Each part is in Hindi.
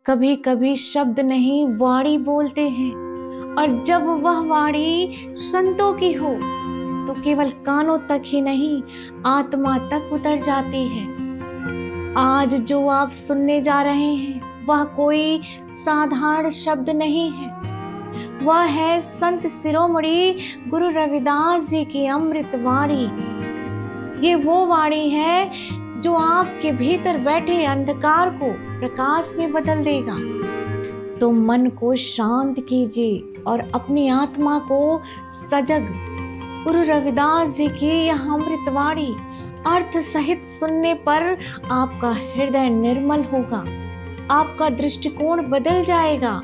कभी कभी शब्द नहीं वाणी बोलते हैं, और जब वह वाणी संतों की हो तो केवल कानों तक ही नहीं, आत्मा तक उतर जाती है। आज जो आप सुनने जा रहे हैं वह कोई साधारण शब्द नहीं है, वह है संत शिरोमणि गुरु रविदास जी की अमृत वाणी। ये वो वाणी है जो आपके भीतर बैठे अंधकार को प्रकाश में बदल देगा। तो मन को शांत कीजिए और अपनी आत्मा को सजग गुरु रविदास जी की यह अमृत वाणी अर्थ सहित सुनने पर आपका हृदय निर्मल होगा, आपका दृष्टिकोण बदल जाएगा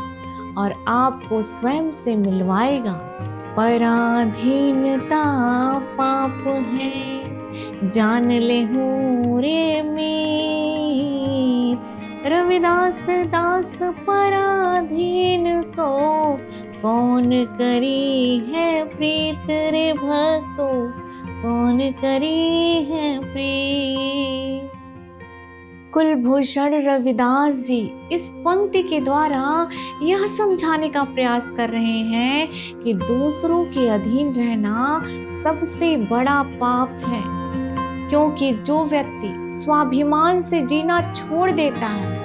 और आपको स्वयं से मिलवाएगा। पराधीनता पाप है, जान ले हूँ रे मीत। रविदास दास पराधीन सो, कौन करी है प्रीत रे भक्तो, कौन करी है प्रीत। कुलभूषण रविदास जी इस पंक्ति के द्वारा यह समझाने का प्रयास कर रहे हैं कि दूसरों के अधीन रहना सबसे बड़ा पाप है, क्योंकि जो व्यक्ति स्वाभिमान से जीना छोड़ देता है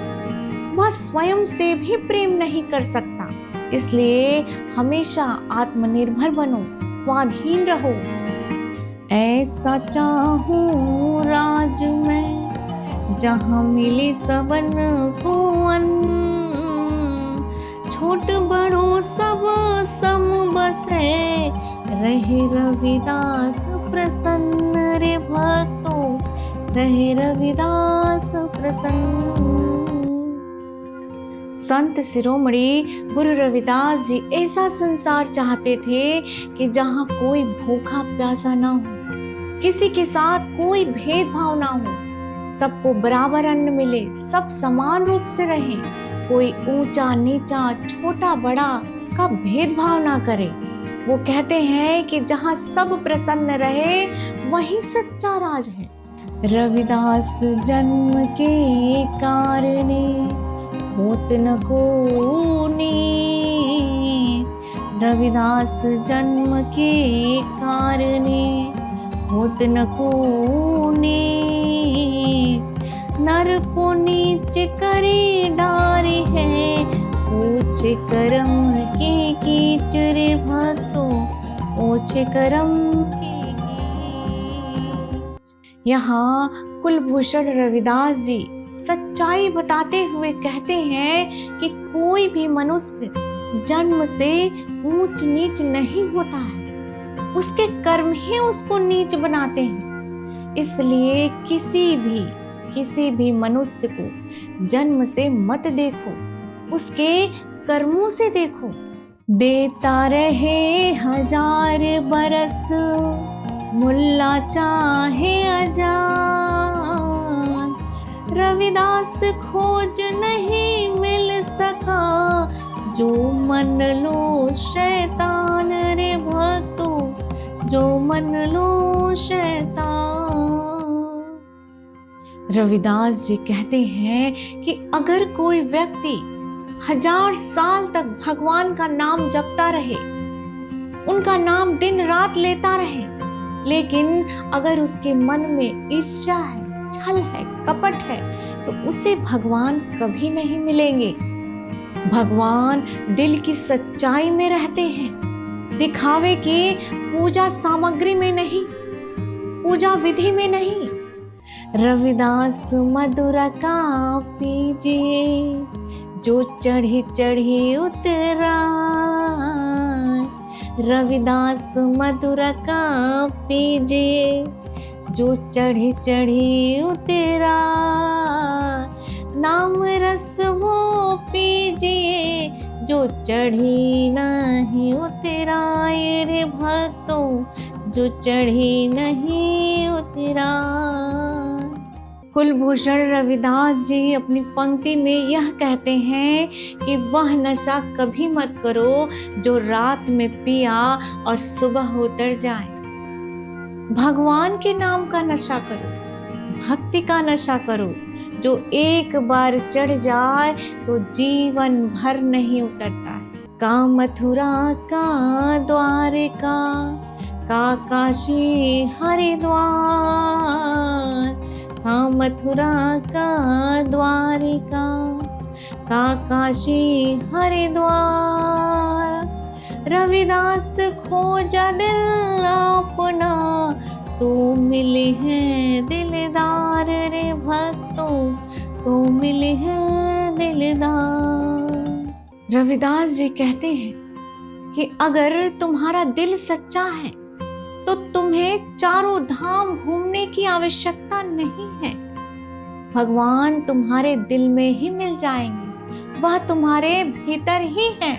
वह स्वयं से भी प्रेम नहीं कर सकता। इसलिए हमेशा आत्मनिर्भर बनो, स्वाधीन रहो। ऐसा चाहूं राज में जहाँ मिले सबन को अन्न, छोट बड़ो सब सम बसे, रहे रविदास प्रसन्न रे भक्तो, रहे रविदास प्रसन्न। संत शिरोमणि गुरु रविदास जी ऐसा संसार चाहते थे कि जहाँ कोई भूखा प्यासा ना हो, किसी के साथ कोई भेदभाव ना हो, सबको बराबर अन्न मिले, सब समान रूप से रहें, कोई ऊंचा नीचा छोटा बड़ा का भेदभाव ना करे। वो कहते हैं कि जहाँ सब प्रसन्न रहे वही सच्चा राज है। रविदास जन्म के कारणे होत न को नीत, रविदास जन्म के कारणे होत न को नीत। नर को नीच करी डारी है, ऊंचे करम के कीच रे भक्तो, ऊंचे करम के कीच। यहाँ कुलभूषण रविदास जी सच्चाई बताते हुए कहते हैं कि कोई भी मनुष्य जन्म से ऊंच नीच नहीं होता है, उसके कर्म ही उसको नीच बनाते हैं। इसलिए किसी भी मनुष्य को जन्म से मत देखो, उसके कर्मों से देखो। देता रहे 1000 बरस, मुल्ला चाहे अजान, रविदास खोज नहीं मिल सका, जो मन लो शैतान रे भक्तो, जो मन लो शैतान। रविदास जी कहते हैं कि अगर कोई व्यक्ति 1000 साल तक भगवान का नाम जपता रहे, उनका नाम दिन रात लेता रहे, लेकिन अगर उसके मन में ईर्ष्या है, छल है, कपट है, तो उसे भगवान कभी नहीं मिलेंगे। भगवान दिल की सच्चाई में रहते हैं, दिखावे की पूजा सामग्री में नहीं, पूजा विधि में नहीं। रविदास मधुरा का पीजिए, जो चढ़ी चढ़ी उतरा, रविदास मधुरा का पीजिए, जो चढ़ी चढ़ी उतरा। नाम रस वो पीजिए, जो चढ़ी नहीं उतरा रे भक्तों, जो चढ़ी नहीं उतरा। कुलभूषण रविदास जी अपनी पंक्ति में यह कहते हैं कि वह नशा कभी मत करो जो रात में पिया और सुबह उतर जाए। भगवान के नाम का नशा करो, भक्ति का नशा करो, जो एक बार चढ़ जाए तो जीवन भर नहीं उतरता है। का मथुरा का द्वारिका, का काशी हरिद्वार, का मथुरा का द्वारिका, का काशी हरिद्वार। रविदास खोजा दिल अपना, तो मिले हैं दिलदार रे भक्तों, तो मिले हैं दिलदार। रविदास जी कहते हैं कि अगर तुम्हारा दिल सच्चा है तो तुम्हें चारों धाम घूमने की आवश्यकता नहीं है। भगवान तुम्हारे दिल में ही मिल जाएंगे, वह तुम्हारे भीतर ही है,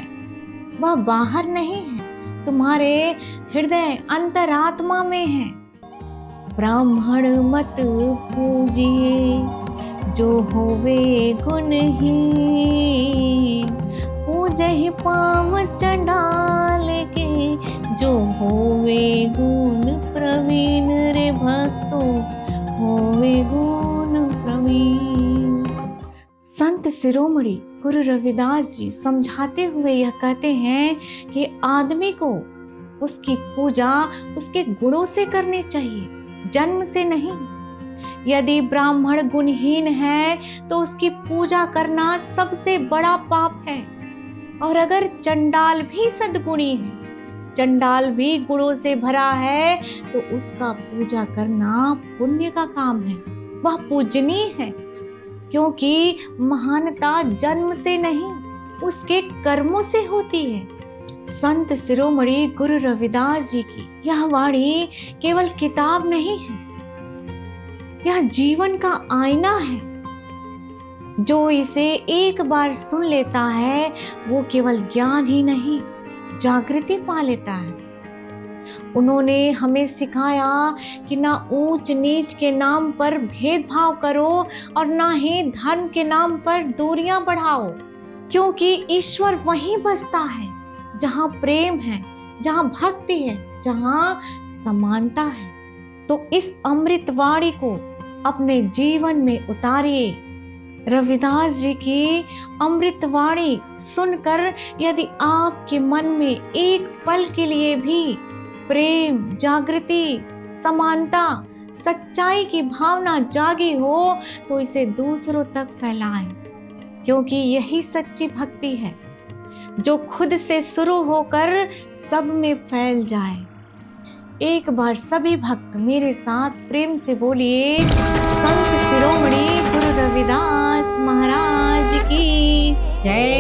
वह बाहर नहीं है, तुम्हारे हृदय अंतरात्मा में है। ब्राह्मण मत पूजिए जो होवे गुणहीन, पूजहि पाम चंडाल के जो होवे गुण प्रवीण रे भक्तों, होवे गुण प्रवीण। संत शिरोमणि गुरु रविदास जी समझाते हुए यह कहते हैं कि आदमी को उसकी पूजा उसके गुणों से करनी चाहिए, जन्म से नहीं। यदि ब्राह्मण गुणहीन है तो उसकी पूजा करना सबसे बड़ा पाप है। और अगर चंडाल भी सद्गुणी है, चंडाल भी गुणों से भरा है, तो उसका पूजा करना पुण्य का काम है, वह पूजनीय है। क्योंकि महानता जन्म से नहीं, उसके कर्मों से होती है। संत शिरोमणि गुरु रविदास जी की यह वाणी केवल किताब नहीं है, यह जीवन का आईना है। जो इसे एक बार सुन लेता है वो केवल ज्ञान ही नहीं, जागृति पा लेता है। उन्होंने हमें सिखाया कि ना ऊंच नीच के नाम पर भेदभाव करो और ना ही धर्म के नाम पर दूरियां बढ़ाओ, क्योंकि ईश्वर वहीं बसता है जहाँ प्रेम है, जहाँ भक्ति है, जहाँ समानता है। तो इस अमृत वाणी को अपने जीवन में उतारिए। रविदास जी की अमृत वाणी सुनकर यदि आपके मन में एक पल के लिए भी प्रेम, जागृति, समानता, सच्चाई की भावना जागी हो तो इसे दूसरों तक फैलाएं, क्योंकि यही सच्ची भक्ति है जो खुद से शुरू होकर सब में फैल जाए। एक बार सभी भक्त मेरे साथ प्रेम से बोलिए, संत शिरोमणि गुरु रविदास महाराज की जय।